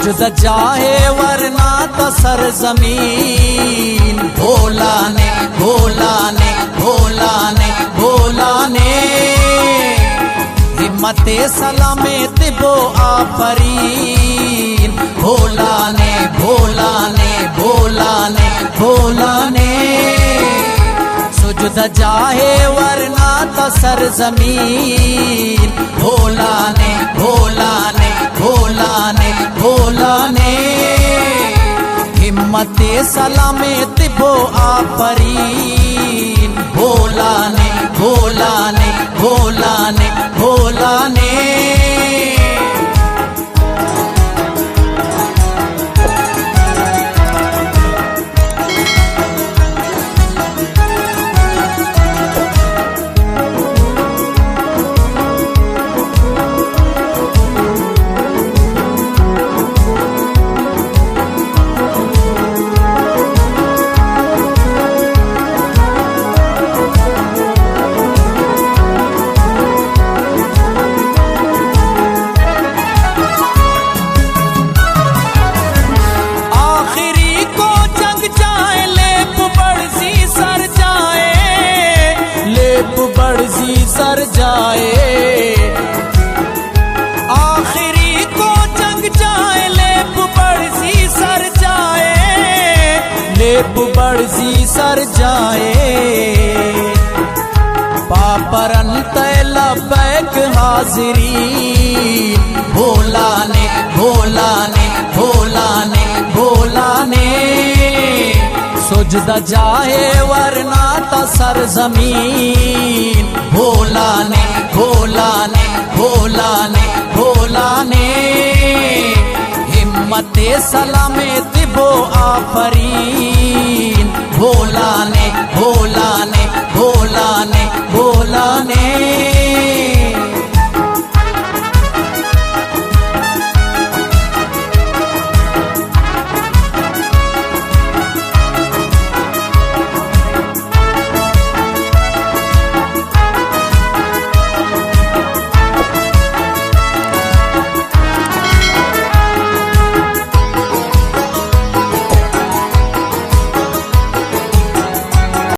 सुजद जाए वरना तो सरजमीन। भोला ने भोला ने भोला ने भोला ने हिम्मते सलामत बो आफरीन। भोला ने भोला ने भोला ने भोला ने सुजद जाए वरना तो सरजमीन। भोला ने भोला ने भोला ने भोला ने हिम्मते सलामत बो आफरीन। भोला ने भोला ने भोला ने भोला ने सर जाए। आखिरी को जंग जाए लेप बड़सी सर जाए। लेप बड़सी सर जाए। पापरन लबैक हाजिरीन। भोला ने भोला ने भोला ने भोला ने सुजद जाए वरना तो सरजमीन। भोला ने भोला ने भोला ने भोला ने हिम्मते सलामत बो आफरीन।